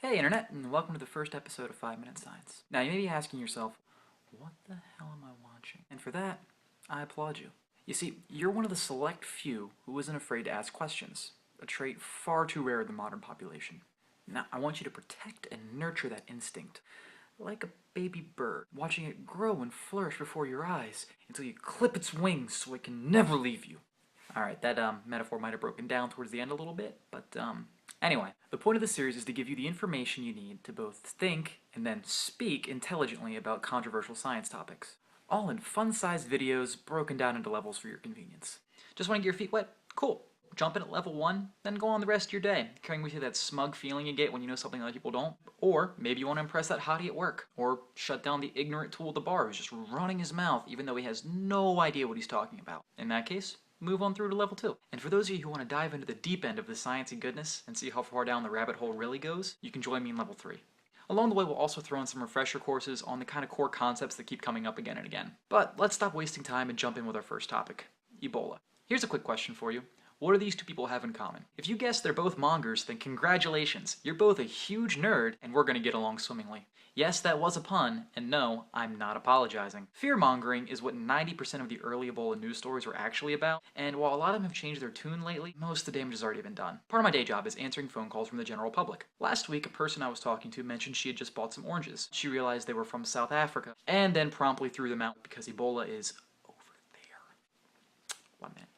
Hey Internet, and welcome to the first episode of 5 Minute Science. Now you may be asking yourself, what the hell am I watching? And for that, I applaud you. You see, you're one of the select few who isn't afraid to ask questions, a trait far too rare in the modern population. Now I want you to protect and nurture that instinct, like a baby bird, watching it grow and flourish before your eyes until you clip its wings so it can never leave you. Alright, that metaphor might have broken down towards the end a little bit, but anyway, the point of the series is to give you the information you need to both think and then speak intelligently about controversial science topics. All in fun-sized videos broken down into levels for your convenience. Just want to get your feet wet? Cool. Jump in at level 1, then go on the rest of your day, carrying with you that smug feeling you get when you know something other people don't. Or maybe you want to impress that hottie at work, or shut down the ignorant tool at the bar who's just running his mouth even though he has no idea what he's talking about. In that case, move on through to level 2. And for those of you who want to dive into the deep end of the sciencey goodness and see how far down the rabbit hole really goes, you can join me in level 3. Along the way, we'll also throw in some refresher courses on the kind of core concepts that keep coming up again and again. But let's stop wasting time and jump in with our first topic, Ebola. Here's a quick question for you. What do these two people have in common? If you guess they're both mongers, then congratulations, you're both a huge nerd and we're gonna get along swimmingly. Yes, that was a pun, and no, I'm not apologizing. Fear-mongering is what 90% of the early Ebola news stories were actually about, and while a lot of them have changed their tune lately, most of the damage has already been done. Part of my day job is answering phone calls from the general public. Last week, a person I was talking to mentioned she had just bought some oranges. She realized they were from South Africa, and then promptly threw them out because Ebola is over there. 1 minute.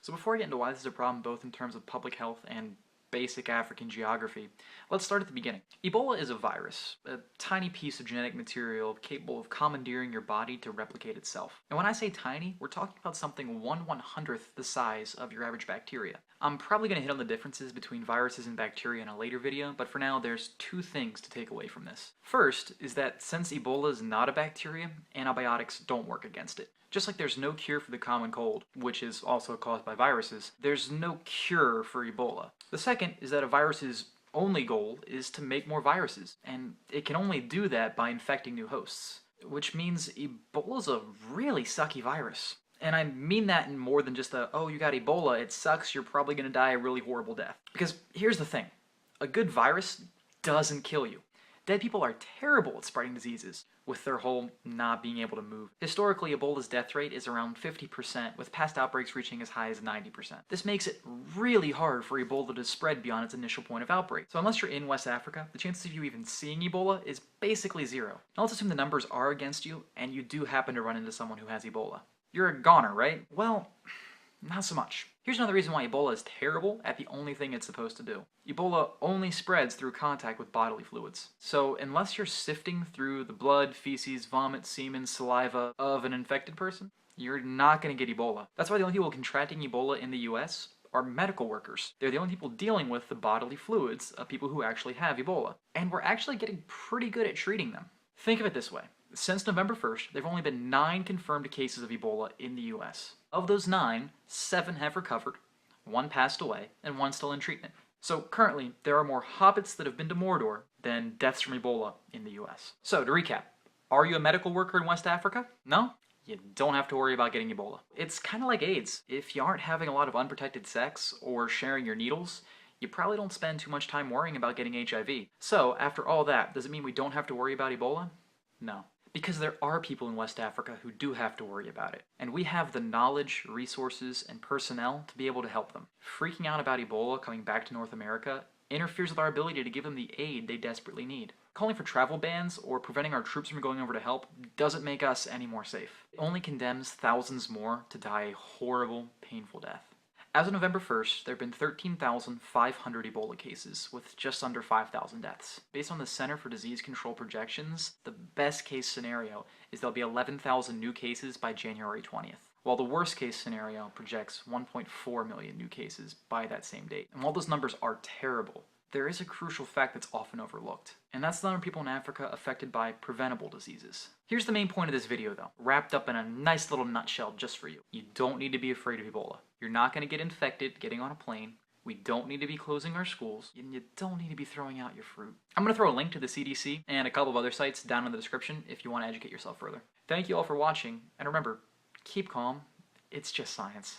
So before I get into why this is a problem both in terms of public health and basic African geography, let's start at the beginning. Ebola is a virus, a tiny piece of genetic material capable of commandeering your body to replicate itself. And when I say tiny, we're talking about something 1/100th the size of your average bacteria. I'm probably going to hit on the differences between viruses and bacteria in a later video, but for now there's two things to take away from this. First is that since Ebola is not a bacteria, antibiotics don't work against it. Just like there's no cure for the common cold, which is also caused by viruses, there's no cure for Ebola. The second is that a virus's only goal is to make more viruses, and it can only do that by infecting new hosts. Which means Ebola's a really sucky virus. And I mean that in more than just a, oh, you got Ebola, it sucks, you're probably gonna die a really horrible death. Because here's the thing, a good virus doesn't kill you. Dead people are terrible at spreading diseases, with their whole not being able to move. Historically, Ebola's death rate is around 50%, with past outbreaks reaching as high as 90%. This makes it really hard for Ebola to spread beyond its initial point of outbreak. So unless you're in West Africa, the chances of you even seeing Ebola is basically zero. Now let's assume the numbers are against you, and you do happen to run into someone who has Ebola. You're a goner, right? Well, not so much. Here's another reason why Ebola is terrible at the only thing it's supposed to do. Ebola only spreads through contact with bodily fluids. So unless you're sifting through the blood, feces, vomit, semen, saliva of an infected person, you're not going to get Ebola. That's why the only people contracting Ebola in the US are medical workers. They're the only people dealing with the bodily fluids of people who actually have Ebola. And we're actually getting pretty good at treating them. Think of it this way. Since November 1st, there have only been 9 confirmed cases of Ebola in the US. Of those 9, 7 have recovered, 1 passed away, and 1 still in treatment. So currently, there are more hobbits that have been to Mordor than deaths from Ebola in the US. So to recap, are you a medical worker in West Africa? No? You don't have to worry about getting Ebola. It's kind of like AIDS. If you aren't having a lot of unprotected sex or sharing your needles, you probably don't spend too much time worrying about getting HIV. So after all that, does it mean we don't have to worry about Ebola? No. Because there are people in West Africa who do have to worry about it. And we have the knowledge, resources, and personnel to be able to help them. Freaking out about Ebola coming back to North America interferes with our ability to give them the aid they desperately need. Calling for travel bans or preventing our troops from going over to help doesn't make us any more safe. It only condemns thousands more to die a horrible, painful death. As of November 1st, there have been 13,500 Ebola cases, with just under 5,000 deaths. Based on the Center for Disease Control projections, the best case scenario is there'll be 11,000 new cases by January 20th, while the worst case scenario projects 1.4 million new cases by that same date. And while those numbers are terrible, there is a crucial fact that's often overlooked, and that's the number of people in Africa affected by preventable diseases. Here's the main point of this video though, wrapped up in a nice little nutshell just for you. You don't need to be afraid of Ebola. You're not going to get infected getting on a plane. We don't need to be closing our schools, and you don't need to be throwing out your fruit. I'm going to throw a link to the CDC and a couple of other sites down in the description if you want to educate yourself further. Thank you all for watching, and remember, keep calm, it's just science.